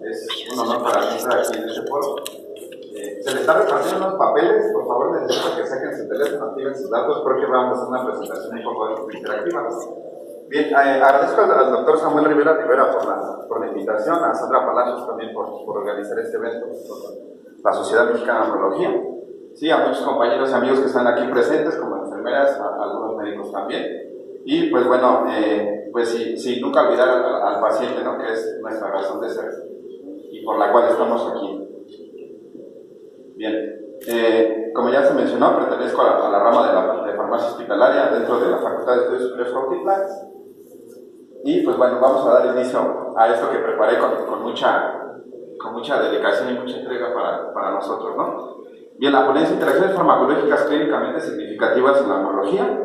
es un honor para mí estar aquí en este foro. Se les está repartiendo unos papeles, por favor les dejo que saquen su teléfono, activen sus datos porque vamos a hacer una presentación un poco interactiva. Bien, agradezco al doctor Samuel Rivera por la invitación, a Sandra Palacios también por organizar este evento, la Sociedad Mexicana de Oncología. Sí, a muchos compañeros y amigos que están aquí presentes, como enfermeras, a algunos médicos también. Y pues bueno, pues sin nunca olvidar al paciente, ¿no? Que es nuestra razón de ser y por la cual estamos aquí. Bien, como ya se mencionó, pertenezco a la rama de farmacia hospitalaria dentro de la Facultad de Estudios Superiores Cuautitlán. Y pues bueno, vamos a dar inicio a esto que preparé con mucha dedicación y mucha entrega para nosotros, ¿no? Bien, la ponencia de interacciones farmacológicas clínicamente significativas en la oncología.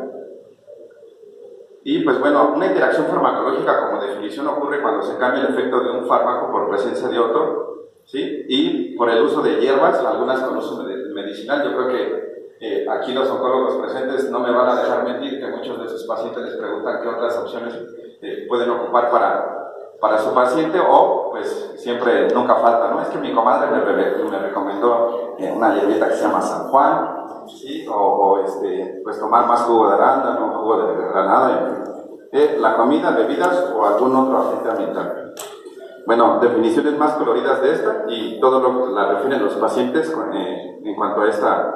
Y pues bueno, una interacción farmacológica como definición ocurre cuando se cambia el efecto de un fármaco por presencia de otro, ¿sí? Y por el uso de hierbas, algunas con uso medicinal. Yo creo que aquí los oncólogos presentes no me van a dejar mentir que muchos de sus pacientes les preguntan qué otras opciones pueden ocupar para su paciente, o pues siempre nunca falta, ¿no? Es que mi comadre me recomendó una hierbita que se llama San Juan, ¿sí? Pues tomar más jugo de arándano, jugo de granada, la comida, bebidas o algún otro agente ambiental. Bueno, definiciones más coloridas de esta y todo lo que la refieren los pacientes en cuanto a esta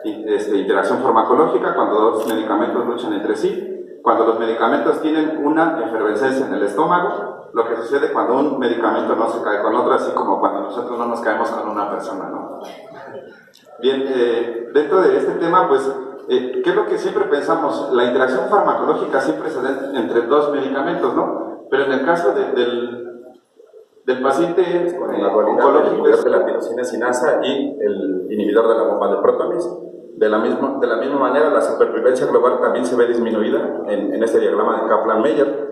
interacción farmacológica, cuando dos medicamentos luchan entre sí, cuando los medicamentos tienen una efervescencia en el estómago, lo que sucede cuando un medicamento no se cae con otro, así como cuando nosotros no nos caemos con una persona, ¿no? Bien, dentro de este tema, pues, ¿qué es lo que siempre pensamos? La interacción farmacológica siempre se da entre dos medicamentos, ¿no? Pero en el caso del paciente oncológico, el inhibidor de la tirosina sinasa y el inhibidor de la bomba de protones. De la misma manera, la supervivencia global también se ve disminuida en este diagrama de Kaplan-Meier.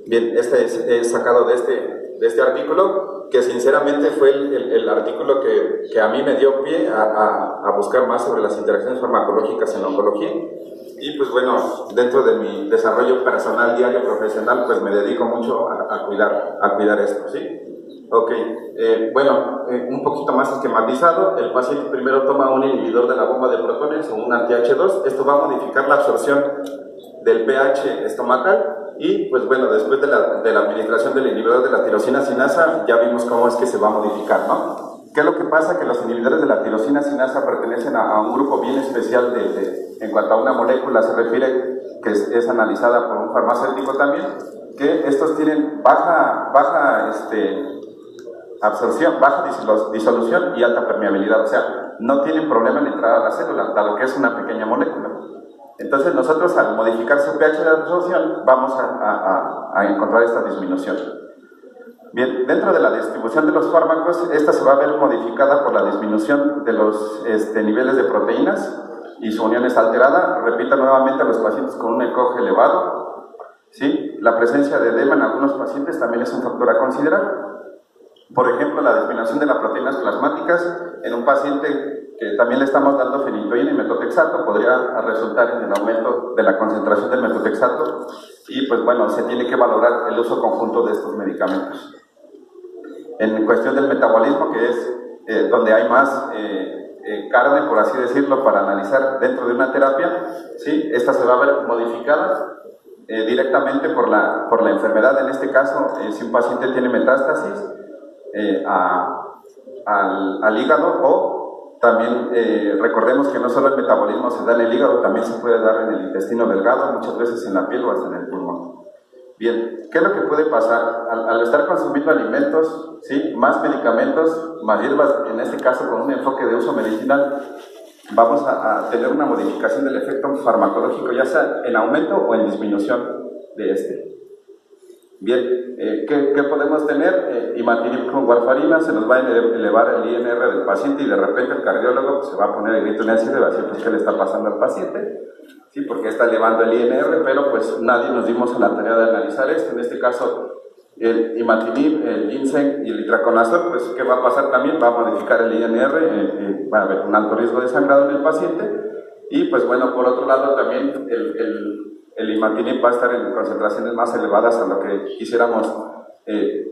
Bien, este es sacado de este artículo, que sinceramente fue el artículo que a mí me dio pie a buscar más sobre las interacciones farmacológicas en la oncología. Y pues bueno, dentro de mi desarrollo personal, diario, profesional, pues me dedico mucho a cuidar esto, ¿sí? Ok, bueno, un poquito más esquematizado, el paciente primero toma un inhibidor de la bomba de protones o un anti-H2, esto va a modificar la absorción del pH estomacal y pues bueno, después de la administración del inhibidor de la tirosina sinasa ya vimos cómo es que se va a modificar, ¿no? ¿Qué es lo que pasa? Que los inhibidores de la tirosina sinasa pertenecen a un grupo bien especial en cuanto a una molécula se refiere, que es analizada por un farmacéutico también, que estos tienen baja absorción, baja disolución y alta permeabilidad, o sea, no tienen problema en entrar a la célula, dado que es una pequeña molécula. Entonces nosotros al modificar su pH de absorción vamos a encontrar esta disminución. Bien, dentro de la distribución de los fármacos, esta se va a ver modificada por la disminución de los niveles de proteínas y su unión es alterada. Repito nuevamente, a los pacientes con un ECOG elevado, ¿sí? La presencia de edema en algunos pacientes también es un factor a considerar. Por ejemplo, la disminución de las proteínas plasmáticas en un paciente que también le estamos dando fenitoína y metotrexato podría resultar en el aumento de la concentración del metotrexato y pues bueno, se tiene que valorar el uso conjunto de estos medicamentos. En cuestión del metabolismo, que es donde hay más carne, por así decirlo, para analizar dentro de una terapia, ¿sí? Esta se va a ver modificada directamente por la enfermedad. En este caso, si un paciente tiene metástasis al hígado, o también recordemos que no solo el metabolismo se da en el hígado, también se puede dar en el intestino delgado, muchas veces en la piel o hasta en el pulmón. Bien, ¿qué es lo que puede pasar? Al estar consumiendo alimentos, ¿sí? Más medicamentos, más hierbas, en este caso con un enfoque de uso medicinal, vamos a tener una modificación del efecto farmacológico, ya sea en aumento o en disminución de este. Bien, ¿qué podemos tener? Imatinib con warfarina, se nos va a elevar el INR del paciente y de repente el cardiólogo se va a poner el grito en el cielo y va a decir, pues, ¿qué le está pasando al paciente? Sí, porque está elevando el INR, pero pues nadie nos dimos a la tarea de analizar esto. En este caso, el imatinib, el ginseng y el itraconazol, pues ¿qué va a pasar también? Va a modificar el INR, va a haber un alto riesgo de sangrado en el paciente. Y pues bueno, por otro lado también el imatinib va a estar en concentraciones más elevadas a lo que quisiéramos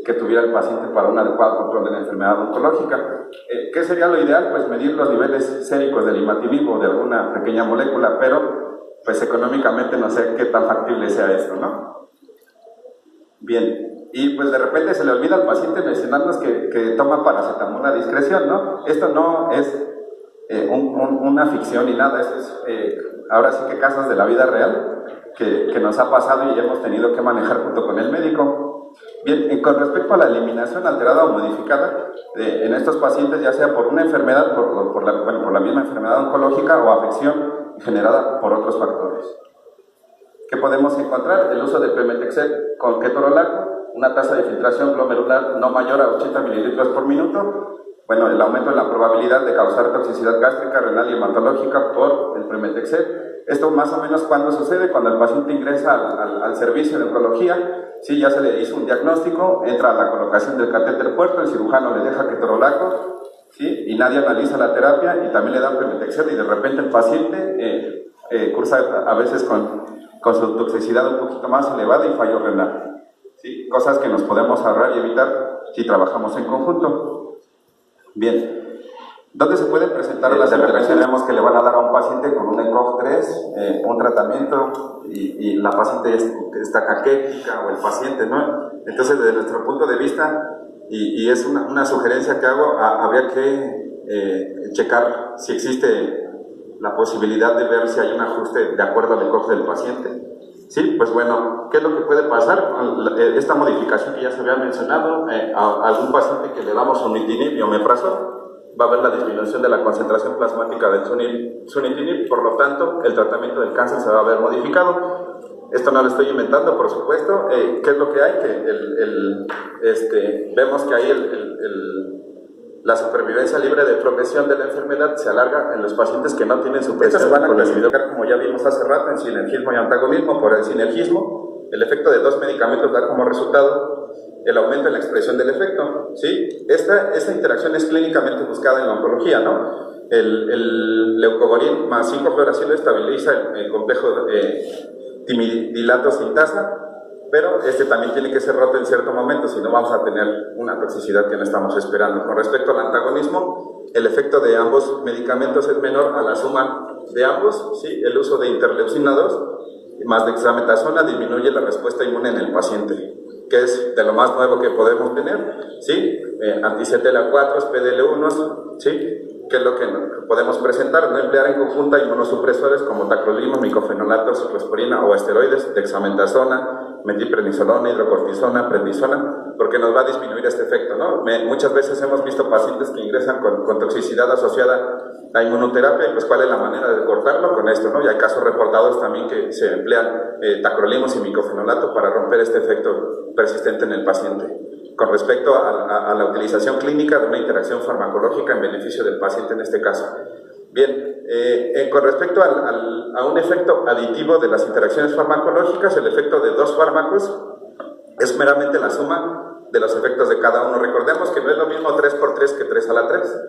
que tuviera el paciente para un adecuado control de la enfermedad oncológica. ¿Qué sería lo ideal? Pues medir los niveles séricos del imatinib o de alguna pequeña molécula, pero pues económicamente no sé qué tan factible sea esto, ¿no? Bien, y pues de repente se le olvida al paciente mencionarnos que toma paracetamol a discreción, ¿no? Esto no es una ficción ni nada, esto es ahora sí que casos de la vida real que nos ha pasado y hemos tenido que manejar junto con el médico. Bien, con respecto a la eliminación alterada o modificada en estos pacientes, ya sea por una enfermedad, por la misma enfermedad oncológica o afección generada por otros factores. ¿Qué podemos encontrar? El uso de pemetrexed con ketorolaco, una tasa de filtración glomerular no mayor a 80 mililitros por minuto. Bueno, el aumento en la probabilidad de causar toxicidad gástrica, renal y hematológica por el pemetrexed. Esto más o menos cuando sucede, cuando el paciente ingresa al servicio de oncología, sí, ya se le hizo un diagnóstico, entra a la colocación del catéter puerto, el cirujano le deja ketorolaco, sí, y nadie analiza la terapia y también le dan pemetrexed y de repente el paciente cursa a veces con su toxicidad un poquito más elevada y fallo renal. ¿Sí? Cosas que nos podemos ahorrar y evitar si trabajamos en conjunto. Bien. ¿Dónde se pueden presentar las interacciones? Vemos que le van a dar a un paciente con un ECOG 3 un tratamiento y la paciente está caquética o el paciente, ¿no? Entonces, desde nuestro punto de vista, y es una sugerencia que hago, habría que checar si existe la posibilidad de ver si hay un ajuste de acuerdo al ECOG del paciente. Sí, pues bueno, ¿qué es lo que puede pasar? Esta modificación que ya se había mencionado, a algún paciente que le damos sunitinib y omeprazol, va a haber la disminución de la concentración plasmática del sunitinib, por lo tanto, el tratamiento del cáncer se va a ver modificado. Esto no lo estoy inventando, por supuesto. ¿Qué es lo que hay? Que vemos que ahí la supervivencia libre de progresión de la enfermedad se alarga en los pacientes que no tienen supresión. Estas se van a clasificar, como ya vimos hace rato, en sinergismo y antagonismo. Por el sinergismo, el efecto de dos medicamentos da como resultado el aumento en la expresión del efecto, ¿sí? Esta interacción es clínicamente buscada en la oncología, ¿no? El leucovorin más 5-fluoracilo estabiliza el complejo timidilato sintasa, pero también tiene que ser roto en cierto momento, si no vamos a tener una toxicidad que no estamos esperando. Con respecto al antagonismo, el efecto de ambos medicamentos es menor a la suma de ambos, ¿sí? El uso de interleucina 2 más dexametasona disminuye la respuesta inmune en el paciente, que es de lo más nuevo que podemos tener, ¿sí? Anti-CTLA4, PDL1, ¿sí? Que es lo que podemos presentar, no emplear en conjunta inmunosupresores como tacrolimus, micofenolato, ciclosporina o esteroides, dexametasona, metilprednisolona, hidrocortisona, prednisona, porque nos va a disminuir este efecto, ¿no? Muchas veces hemos visto pacientes que ingresan con toxicidad asociada a inmunoterapia, pues ¿cuál es la manera de cortarlo? Con esto, ¿no? Y hay casos reportados también que se emplean tacrolimus y micofenolato para romper este efecto persistente en el paciente. Con respecto a la utilización clínica de una interacción farmacológica en beneficio del paciente en este caso. Bien, con respecto a un efecto aditivo de las interacciones farmacológicas, el efecto de dos fármacos es meramente la suma de los efectos de cada uno. Recordemos que no es lo mismo 3×3 que 3 a la 3.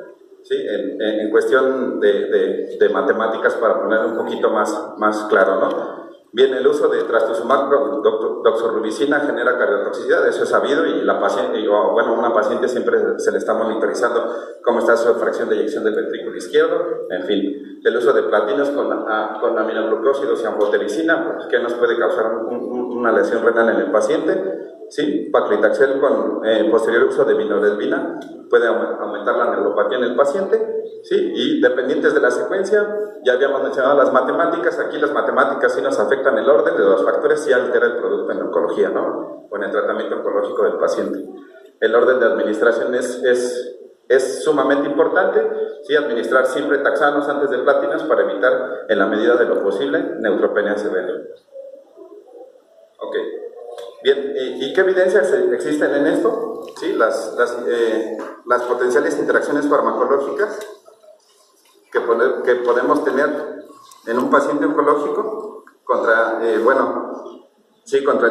¿Sí? En cuestión de matemáticas, para poner un poquito más claro, ¿no? Bien, el uso de trastuzumab con doxorubicina genera cardiotoxicidad, eso es sabido, y la paciente, una paciente siempre se le está monitorizando cómo está su fracción de eyección del ventrículo izquierdo, en fin. El uso de platinos con aminoglucósidos y amfotericina, pues, que nos puede causar una lesión renal en el paciente. Sí, paclitaxel con posterior uso de vinorelbina puede aumentar la neuropatía en el paciente, ¿sí? Y dependientes de la secuencia, ya habíamos mencionado las matemáticas. Aquí las matemáticas sí nos afectan el orden de los factores, sí altera el producto en oncología, ¿no? O en el tratamiento oncológico del paciente. El orden de administración es sumamente importante, ¿sí? Administrar siempre taxanos antes de platinos para evitar, en la medida de lo posible, neutropenia severa. Ok. Bien, ¿y qué evidencias existen en esto? ¿Sí? Las potenciales interacciones farmacológicas que podemos tener en un paciente oncológico contra el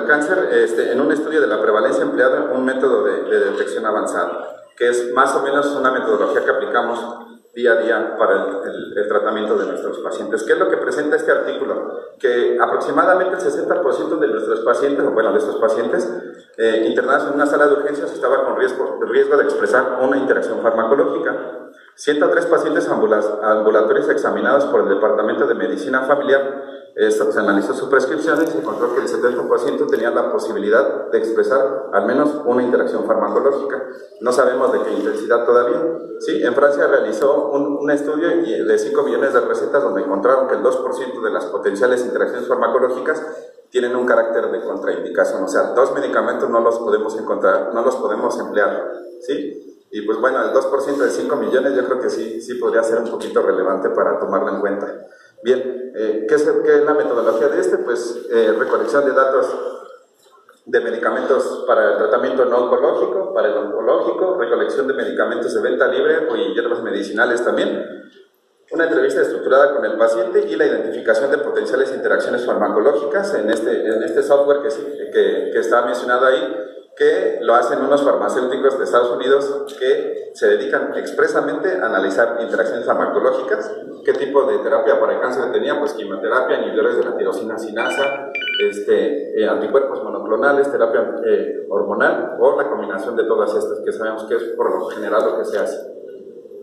cáncer, en un estudio de la prevalencia empleado un método de detección avanzado, que es más o menos una metodología que aplicamos día a día para el tratamiento de nuestros pacientes. ¿Qué es lo que presenta este artículo? Que aproximadamente el 60% de nuestros pacientes, o bueno, de estos pacientes internados en una sala de urgencias estaba con riesgo de expresar una interacción farmacológica. 103 pacientes ambulatorios examinados por el Departamento de Medicina Familiar, se analizó su prescripción y se encontró que el 70% tenía la posibilidad de expresar al menos una interacción farmacológica. No sabemos de qué intensidad todavía. Sí, en Francia realizó un estudio de 5 millones de recetas donde encontraron que el 2% de las potenciales interacciones farmacológicas tienen un carácter de contraindicación, o sea, 2 medicamentos no los podemos encontrar, no los podemos emplear, ¿sí? Y pues bueno, el 2% de 5 millones yo creo que sí podría ser un poquito relevante para tomarlo en cuenta. Bien, ¿qué es la metodología de este? Pues recolección de datos de medicamentos para el tratamiento no oncológico, para el oncológico, recolección de medicamentos de venta libre y hierbas medicinales también, una entrevista estructurada con el paciente y la identificación de potenciales interacciones farmacológicas en este software que está mencionado ahí, que lo hacen unos farmacéuticos de Estados Unidos que se dedican expresamente a analizar interacciones farmacológicas. ¿Qué tipo de terapia para el cáncer tenía? Pues quimioterapia, inhibidores de la tirosina sinasa, anticuerpos monoclonales, terapia hormonal o la combinación de todas estas que sabemos que es por lo general lo que se hace.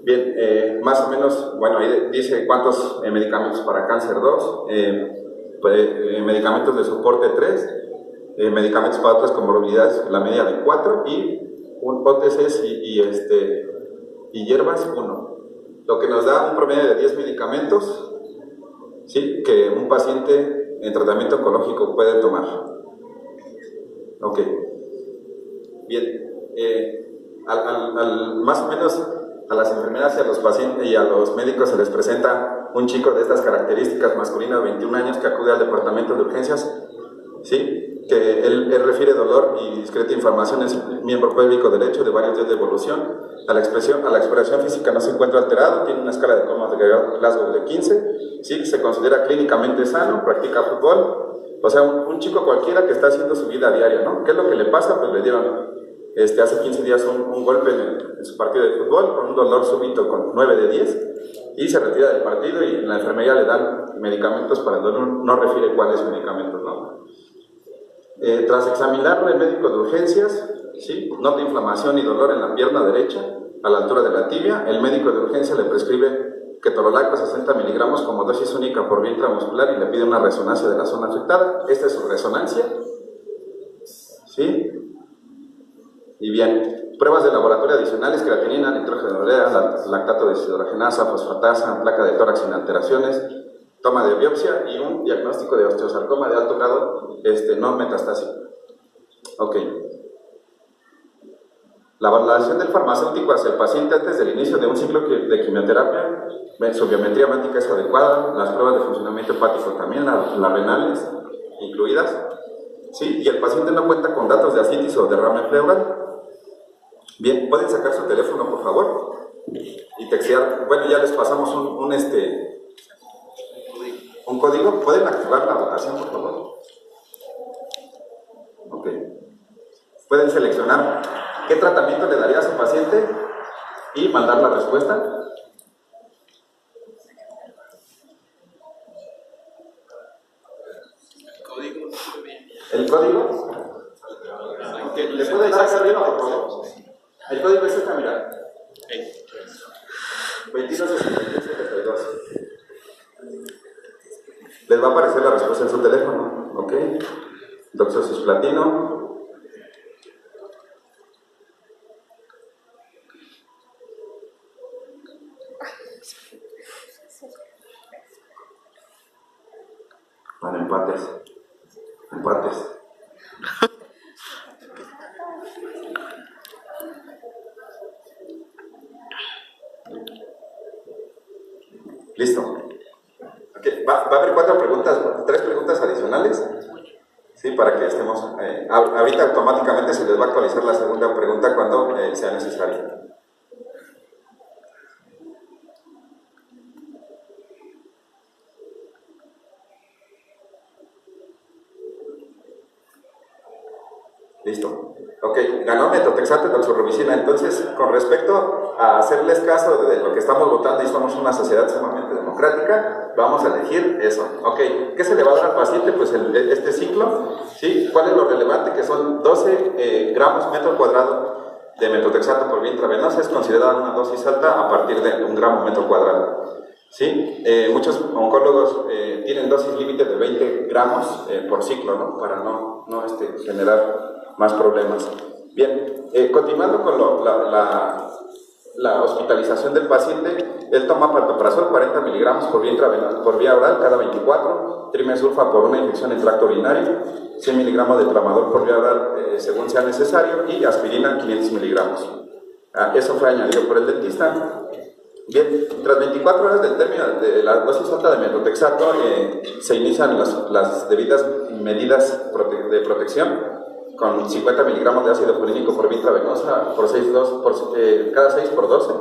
Bien, más o menos, bueno, ahí dice cuántos medicamentos para cáncer 2, medicamentos de soporte 3, medicamentos para otras comorbilidades, la media de 4 y OTCs y hierbas 1, lo que nos da un promedio de 10 medicamentos, ¿sí?, que un paciente en tratamiento oncológico puede tomar. Ok, bien, más o menos a las enfermeras y a los pacientes y a los médicos se les presenta un chico de estas características, masculino de 21 años, que acude al departamento de urgencias, ¿sí?, que él refiere dolor y discreta inflamación en su miembro pélvico derecho de varios días de evolución. A la expresión física no se encuentra alterado, tiene una escala de Comas de Glasgow de 15, ¿sí?, se considera clínicamente sano, practica fútbol, o sea, un chico cualquiera que está haciendo su vida diaria, ¿no? ¿Qué es lo que le pasa? Pues le dieron hace 15 días un golpe en su partido de fútbol con un dolor súbito con 9 de 10 y se retira del partido y en la enfermería le dan medicamentos para el dolor, no refiere cuáles medicamentos, ¿no? Tras examinarlo el médico de urgencias, ¿sí?, nota inflamación y dolor en la pierna derecha a la altura de la tibia, el médico de urgencia le prescribe ketorolaco 60 miligramos como dosis única por vía intramuscular y le pide una resonancia de la zona afectada. Esta es su resonancia, ¿sí? Y bien, pruebas de laboratorio adicionales: creatinina, nitrógeno de urea, lactato de deshidrogenasa, fosfatasa, placa de tórax sin alteraciones, toma de biopsia y un diagnóstico de osteosarcoma de alto grado no metastásico. Ok. La valoración del farmacéutico hacia el paciente antes del inicio de un ciclo de quimioterapia: su biometría hemática es adecuada, las pruebas de funcionamiento hepático también, las renales incluidas, ¿sí?, y el paciente no cuenta con datos de ascitis o derrame pleural. Bien, ¿pueden sacar su teléfono, por favor? Y textear. Bueno, ya les pasamos un código. ¿Pueden activar la votación, por favor? Ok. Pueden seleccionar qué tratamiento le daría a su paciente y mandar la respuesta. ¿El código? Okay. ¿Le pueden dar acá arriba, por favor? El código es esta, mira. 226172. Les va a aparecer la respuesta en su teléfono, ¿ok? Doxosis platino. Van empates. Empates. Listo. Okay. Va a haber 3 preguntas adicionales, ¿sí?, para que estemos... ahorita automáticamente se les va a actualizar la segunda pregunta cuando sea necesario. Listo. Ok, ganó metotrexato y doxorubicina. Entonces, con respecto a hacerles caso de lo que estamos votando y somos una sociedad sumamente democrática, vamos a elegir eso. Ok, ¿qué se le va a dar al paciente? Pues este ciclo, ¿sí? ¿Cuál es lo relevante? Que son 12 gramos metro cuadrado de metotrexato por vía intravenosa. Es considerada una dosis alta a partir de 1 gramo metro cuadrado. ¿Sí? Muchos oncólogos tienen dosis límite de 20 gramos por ciclo, ¿no? Para no generar más problemas. Bien, continuando con la hospitalización del paciente, él toma pantoprazol 40 miligramos por vía oral cada 24, trimesulfa por una infección en tracto urinario, 100 miligramos de tramadol por vía oral según sea necesario, y aspirina 500 miligramos. Eso fue añadido por el dentista. Bien, tras 24 horas del término de la dosis alta de metotrexato, se inician las debidas medidas de protección con 50 miligramos de ácido fluorínico por vía intravenosa cada 6 por 12.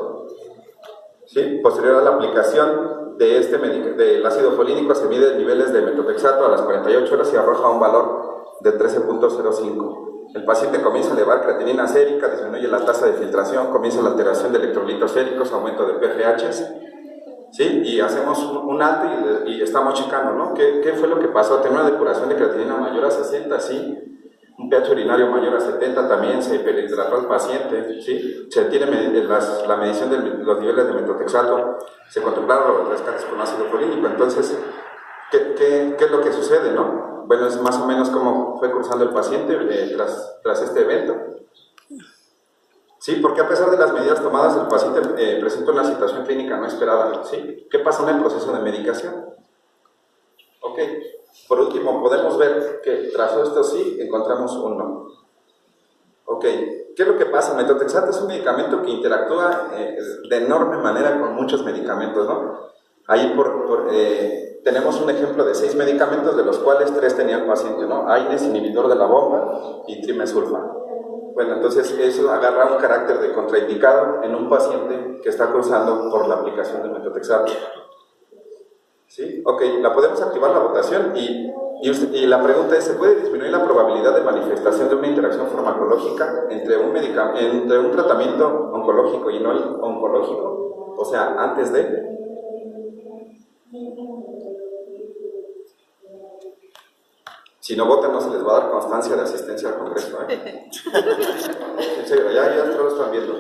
¿Sí? Posterior a la aplicación del ácido folínico, se mide niveles de metotrexato a las 48 horas y arroja un valor de 13.05. El paciente comienza a elevar creatinina sérica, disminuye la tasa de filtración, comienza la alteración de electrolitos séricos, aumento de PFHs, ¿sí? Y hacemos un alto y estamos checando, ¿no? ¿Qué fue lo que pasó? Tenía una depuración de creatinina mayor a 60, ¿sí? Un pH urinario mayor a 70, también se hiperhidrató al paciente, ¿sí? Se tiene la medición de los niveles de metotrexato, se contemplaron los rescates con ácido fluorínico. Entonces, ¿qué es lo que sucede, no? Bueno, es más o menos cómo fue cursando el paciente tras este evento. Sí, porque a pesar de las medidas tomadas, el paciente presenta una situación clínica no esperada, ¿sí? ¿Qué pasa en el proceso de medicación? Ok, por último, podemos ver que tras esto sí encontramos un no. Ok, ¿qué es lo que pasa? Metotrexato es un medicamento que interactúa de enorme manera con muchos medicamentos, ¿no? Ahí tenemos un ejemplo de 6 medicamentos, de los cuales 3 tenía el paciente, ¿no? AINES, inhibidor de la bomba, y trimesulfa. Bueno, entonces eso agarra un carácter de contraindicado en un paciente que está cursando por la aplicación de metotrexato. ¿Sí? Ok, la podemos activar la votación y la pregunta es, ¿se puede disminuir la probabilidad de manifestación de una interacción farmacológica entre un tratamiento oncológico y no oncológico? O sea, antes de... Si no votan, no se les va a dar constancia de asistencia al Congreso, ¿eh? En serio, ya todos lo están viendo.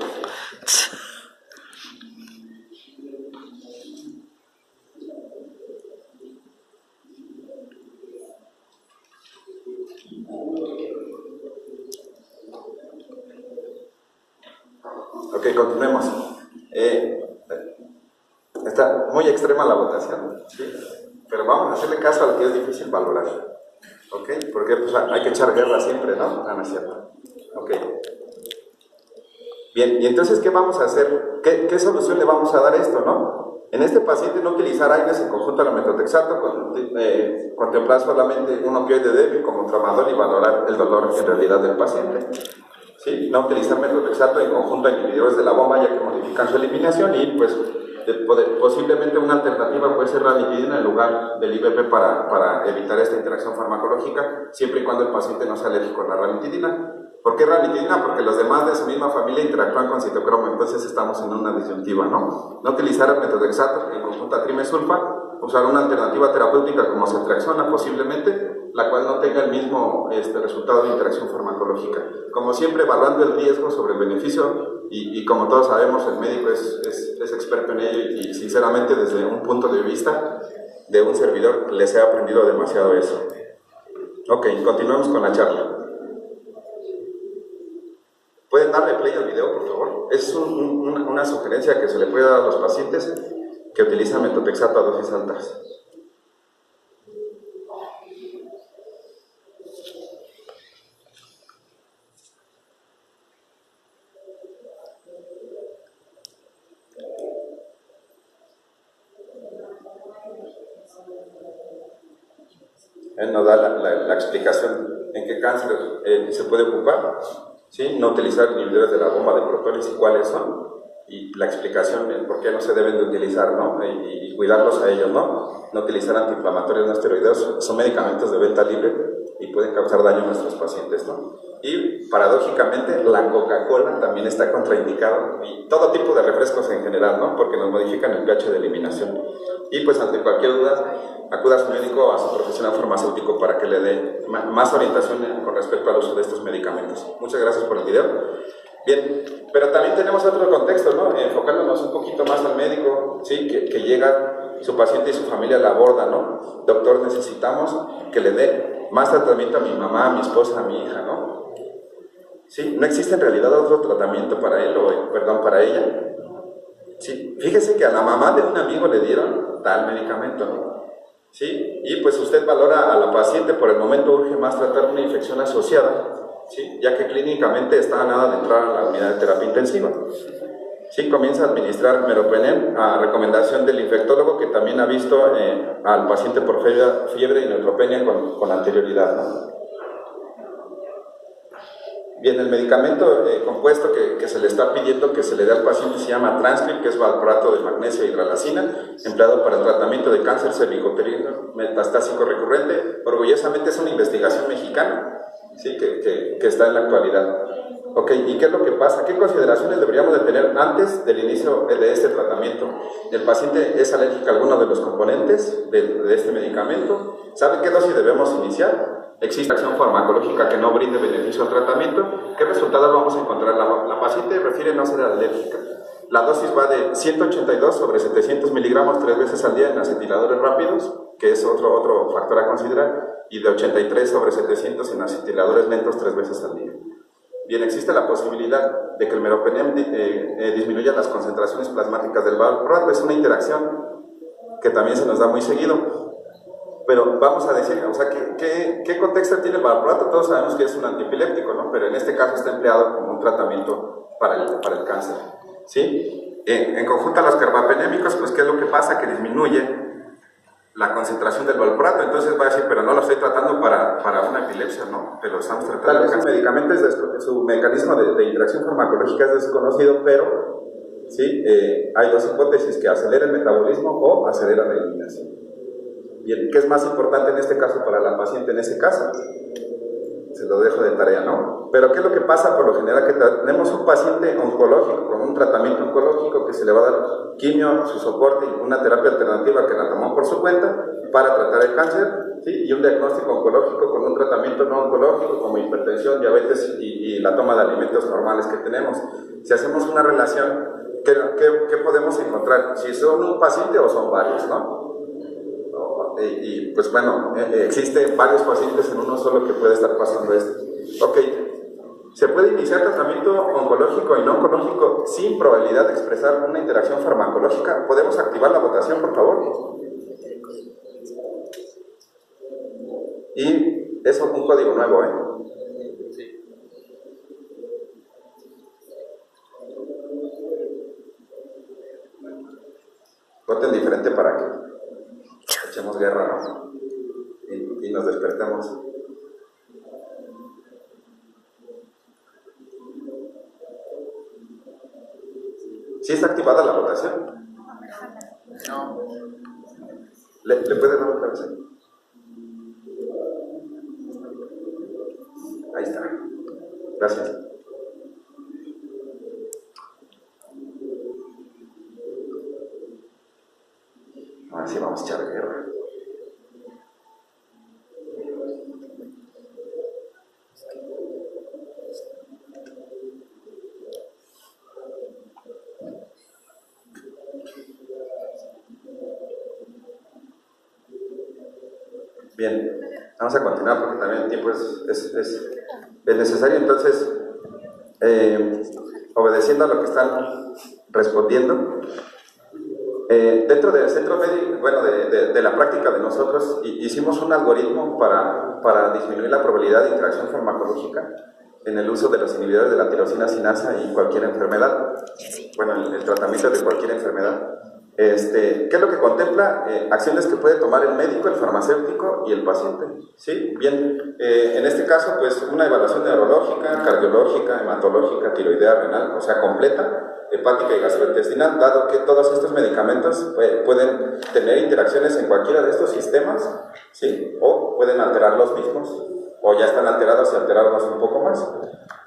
Ok, continuemos. Está muy extrema la votación, ¿sí? Pero vamos a hacerle caso a lo que es difícil valorar. ¿Ok? Porque pues, hay que echar guerra siempre, ¿no? No es cierto. Ok. Bien, y entonces, ¿qué vamos a hacer? ¿Qué solución le vamos a dar a esto, no? En este paciente no utilizar AINES en conjunto a la metotrexato, contemplar solamente un opioide débil como tramadol y valorar el dolor en realidad del paciente. ¿Sí? No utilizar metotrexato en conjunto a inhibidores de la bomba, ya que modifican su eliminación, y pues posiblemente una alternativa puede ser la ranitidina en lugar del IVP para evitar esta interacción farmacológica, siempre y cuando el paciente no sea alérgico a la ranitidina. ¿Por qué ranitidina? Porque los demás de su misma familia interactúan con citocromo, entonces estamos en una disyuntiva, ¿no? No utilizar el metotrexato en conjunto a trimesulfa, usar una alternativa terapéutica como ceftriaxona posiblemente, la cual no tenga el mismo resultado de interacción farmacológica. Como siempre, evaluando el riesgo sobre el beneficio, y como todos sabemos, el médico es experto en ello, y sinceramente desde un punto de vista de un servidor les he aprendido demasiado eso. Ok, continuemos con la charla. ¿Pueden darle play al video, por favor? Es una sugerencia que se le puede dar a los pacientes que utilizan metotrexato a dosis altas. Él nos da la explicación en qué cáncer se puede ocupar, ¿sí? No utilizar inhibidores de la bomba de protones y cuáles son, y la explicación en por qué no se deben de utilizar, ¿no? Y cuidarlos a ellos, ¿no? No utilizar antiinflamatorios no esteroideos, son medicamentos de venta libre y pueden causar daño a nuestros pacientes, ¿no? Y paradójicamente la Coca-Cola también está contraindicado y todo tipo de refrescos en general, ¿no? Porque nos modifican el pH de eliminación. Y pues ante cualquier duda, acuda a su médico o a su profesional farmacéutico para que le dé más orientación con respecto al uso de estos medicamentos. Muchas gracias por el video. Bien, pero también tenemos otro contexto, ¿no? Enfocándonos un poquito más al médico, ¿sí? Que llega su paciente y su familia la aborda, ¿no? Doctor, necesitamos que le dé más tratamiento a mi mamá, a mi esposa, a mi hija, ¿no? ¿Sí? ¿No existe en realidad otro tratamiento para él o, perdón, para ella? Sí, fíjese que a la mamá de un amigo le dieron tal medicamento, ¿no? ¿Sí? Y pues usted valora a la paciente, por el momento urge más tratar una infección asociada, ¿sí? Ya que clínicamente está a nada de entrar a la unidad de terapia intensiva. Sí, comienza a administrar meropenem a recomendación del infectólogo que también ha visto al paciente por fiebre y neutropenia con anterioridad, ¿no? Bien, el medicamento compuesto que se le está pidiendo que se le dé al paciente se llama Transcript, que es valproato de magnesio y ralacina, empleado para el tratamiento de cáncer cervicuterino metastásico recurrente. Orgullosamente es una investigación mexicana, ¿sí? que está en la actualidad. Ok, ¿y qué es lo que pasa? ¿Qué consideraciones deberíamos de tener antes del inicio de este tratamiento? ¿El paciente es alérgico a alguno de los componentes de este medicamento? ¿Sabe qué dosis debemos iniciar? ¿Existe acción farmacológica que no brinde beneficio al tratamiento? ¿Qué resultados vamos a encontrar? La paciente refiere no ser alérgica. La dosis va de 182 sobre 700 miligramos 3 veces al día en acetiladores rápidos, que es otro factor a considerar, y de 83 sobre 700 en acetiladores lentos 3 veces al día. Bien, existe la posibilidad de que el meropenem disminuya las concentraciones plasmáticas del valproato. Es una interacción que también se nos da muy seguido. Pero vamos a decir, o sea, ¿qué contexto tiene el valproato? Todos sabemos que es un antiepiléptico, ¿no? Pero en este caso está empleado como un tratamiento para el cáncer, ¿sí? En conjunto a los carbapenémicos, pues ¿qué es lo que pasa? Que disminuye la concentración del valproato. Entonces va a decir, pero no lo estoy tratando para una epilepsia, ¿no? Pero estamos tratando... Tal vez su medicamento su mecanismo de interacción farmacológica es desconocido, pero ¿sí? Hay dos hipótesis, que acelera el metabolismo o acelera la eliminación. Bien, ¿qué es más importante en este caso para la paciente? En ese caso, se lo dejo de tarea, ¿no? Pero ¿qué es lo que pasa por lo general? Que tenemos un paciente oncológico, con un tratamiento oncológico que se le va a dar quimio, su soporte y una terapia alternativa que la tomó por su cuenta para tratar el cáncer, ¿sí? Y un diagnóstico oncológico con un tratamiento no oncológico como hipertensión, diabetes y la toma de alimentos normales que tenemos. Si hacemos una relación, ¿qué podemos encontrar? Si son un paciente o son varios, ¿no? Y pues bueno, existen varios pacientes en uno solo que puede estar pasando esto. Ok, ¿se puede iniciar tratamiento oncológico y no oncológico sin probabilidad de expresar una interacción farmacológica? ¿Podemos activar la votación, por favor? Y es un código nuevo, ¿eh? Voten diferente para que echemos guerra, ¿no? Y nos despertemos. ¿Sí está activada la votación? No. ¿Le puede dar otra vez? Ahí está. Gracias. Ahora sí vamos a echar guerra. Bien, vamos a continuar porque también el tiempo es necesario. Entonces, obedeciendo a lo que están respondiendo, dentro del centro médico, bueno, de la práctica de nosotros, hicimos un algoritmo para disminuir la probabilidad de interacción farmacológica en el uso de los inhibidores de la tirosina sinasa y cualquier enfermedad, bueno, el tratamiento de cualquier enfermedad. ¿Qué es lo que contempla? Acciones que puede tomar el médico, el farmacéutico y el paciente, ¿sí? Bien, en este caso, pues una evaluación neurológica, cardiológica, hematológica, tiroidea, renal, o sea, completa, hepática y gastrointestinal, dado que todos estos medicamentos pueden tener interacciones en cualquiera de estos sistemas, ¿sí? O pueden alterar los mismos. o ya están alterados y alterarlos un poco más.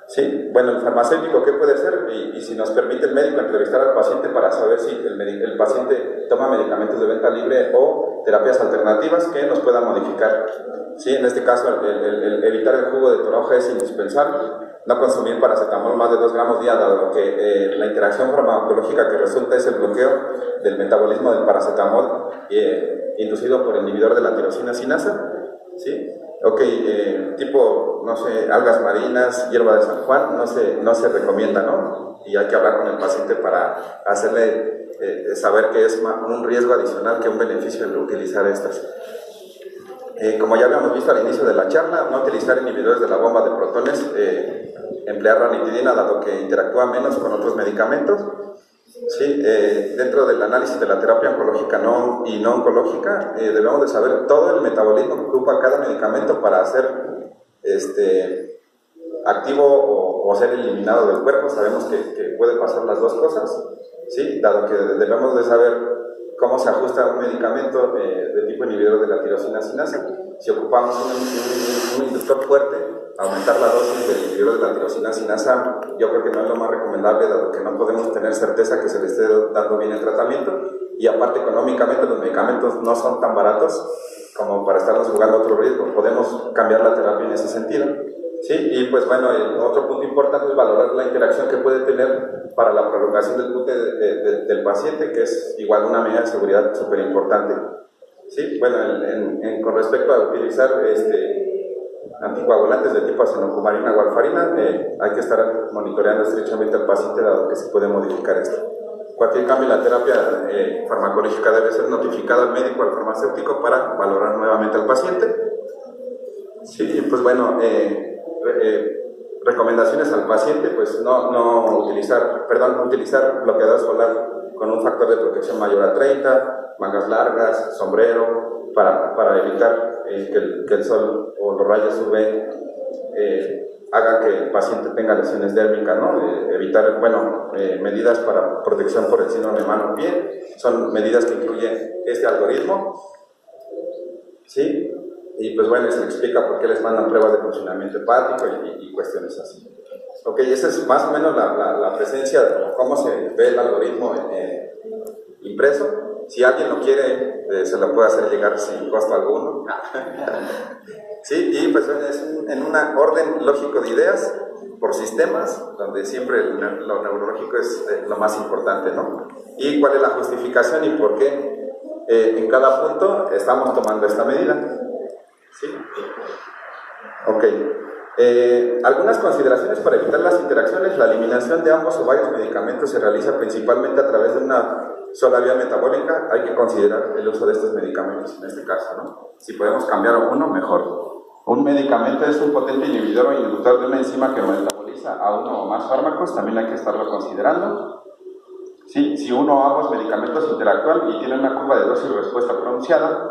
Sí, bueno, el farmacéutico, ¿qué puede ser? Y si nos permite el médico entrevistar al paciente para saber si el paciente toma medicamentos de venta libre o terapias alternativas que nos puedan modificar. Sí, en este caso, el evitar el jugo de toronja es indispensable. No consumir paracetamol más de 2 gramos día, dado que la interacción farmacológica que resulta es el bloqueo del metabolismo del paracetamol inducido por el inhibidor de la tirosina sinasa. ¿Sí? Ok, tipo, no sé, algas marinas, hierba de San Juan, no se recomienda, ¿no? Y hay que hablar con el paciente para hacerle saber que es un riesgo adicional que un beneficio el utilizar estas. Como ya habíamos visto al inicio de la charla, no utilizar inhibidores de la bomba de protones, emplear ranitidina dado que interactúa menos con otros medicamentos. Sí, dentro del análisis de la terapia oncológica y no oncológica, debemos de saber todo el metabolismo que ocupa cada medicamento para ser activo o ser eliminado del cuerpo. Sabemos que puede pasar las dos cosas, ¿sí? Dado que debemos de saber cómo se ajusta un medicamento de tipo inhibidor de la tirosina sinasa. Si ocupamos un inductor fuerte, aumentar la dosis del inhibidor de la tirosina sinasa, yo creo que no es lo más recomendable, dado que no podemos tener certeza que se le esté dando bien el tratamiento, y aparte económicamente los medicamentos no son tan baratos como para estarnos jugando otro riesgo. Podemos cambiar la terapia en ese sentido. Sí, y pues bueno, otro punto importante es valorar la interacción que puede tener para la prolongación del QT del paciente, que es igual una medida de seguridad súper importante. Sí, bueno, con respecto a utilizar anticoagulantes de tipo acenocumarina o warfarina, hay que estar monitoreando estrechamente al paciente, dado que se puede modificar esto. Cualquier cambio en la terapia farmacológica debe ser notificado al médico o al farmacéutico para valorar nuevamente al paciente. Sí, pues bueno, recomendaciones al paciente, pues utilizar bloqueador solar con un factor de protección mayor a 30, mangas largas, sombrero, para evitar que el sol o los rayos UV hagan que el paciente tenga lesiones dérmicas, ¿no? Evitar, medidas para protección por el síndrome mano-pie, son medidas que incluyen este algoritmo, ¿sí? Y pues bueno, se le explica por qué les mandan pruebas de funcionamiento hepático y cuestiones así. Ok, esa es más o menos la presencia de cómo se ve el algoritmo impreso. Si alguien lo quiere, se lo puede hacer llegar sin costo alguno. Sí, y pues es en un orden lógico de ideas por sistemas, donde siempre lo neurológico es lo más importante, ¿no? Y cuál es la justificación y por qué en cada punto estamos tomando esta medida. ¿Sí? Ok. Algunas consideraciones para evitar las interacciones. La eliminación de ambos o varios medicamentos se realiza principalmente a través de una sola vía metabólica. Hay que considerar el uso de estos medicamentos en este caso, ¿no? Si podemos cambiar uno, mejor. Un medicamento es un potente inhibidor o inductor de una enzima que metaboliza a uno o más fármacos, también hay que estarlo considerando. ¿Sí? Si uno o ambos medicamentos interactúan y tienen una curva de dosis y respuesta pronunciada,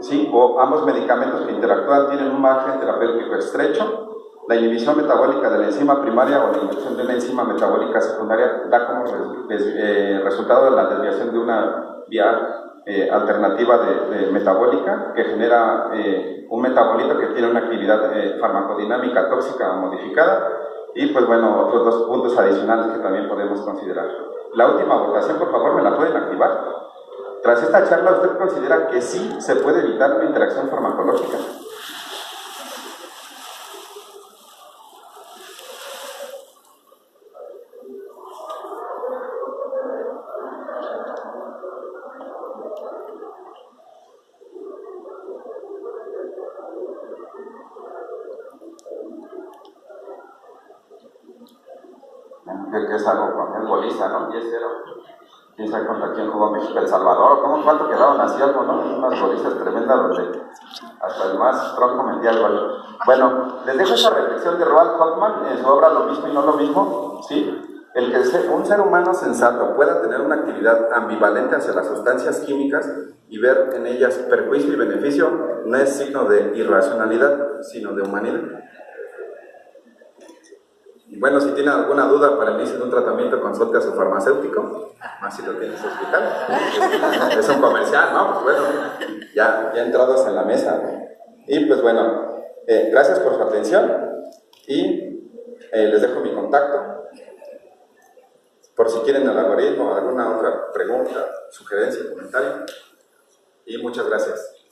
¿sí? O ambos medicamentos que interactúan tienen un margen terapéutico estrecho, la inhibición metabólica de la enzima primaria o la inhibición de una enzima metabólica secundaria da como resultado la desviación de una vía alternativa de metabólica que genera un metabolito que tiene una actividad farmacodinámica tóxica o modificada. Y pues bueno, otros dos puntos adicionales que también podemos considerar. La última votación, por favor, ¿me la pueden activar? Tras esta charla, ¿usted considera que sí se puede evitar una interacción farmacológica? Que es algo con el bolista, ¿no? 10-0. ¿Quién sabe contra quién jugó México? ¿El Salvador? ¿Cuánto quedaron así algo, no? Unas bolistas tremendas donde hasta el más tronco metía el gol. Bueno, les dejo esa reflexión de Roald Hoffman en su obra Lo mismo y no lo mismo, ¿sí? El que un ser humano sensato pueda tener una actividad ambivalente hacia las sustancias químicas y ver en ellas perjuicio y beneficio no es signo de irracionalidad, sino de humanidad. Y bueno, si tienen alguna duda para el inicio de un tratamiento, consulte a su farmacéutico, más si lo tiene en su hospital. Es un comercial, ¿no? Pues bueno, ya entrados en la mesa. Y pues bueno, Gracias por su atención y les dejo mi contacto por si quieren el algoritmo o alguna otra pregunta, sugerencia, comentario. Y muchas gracias.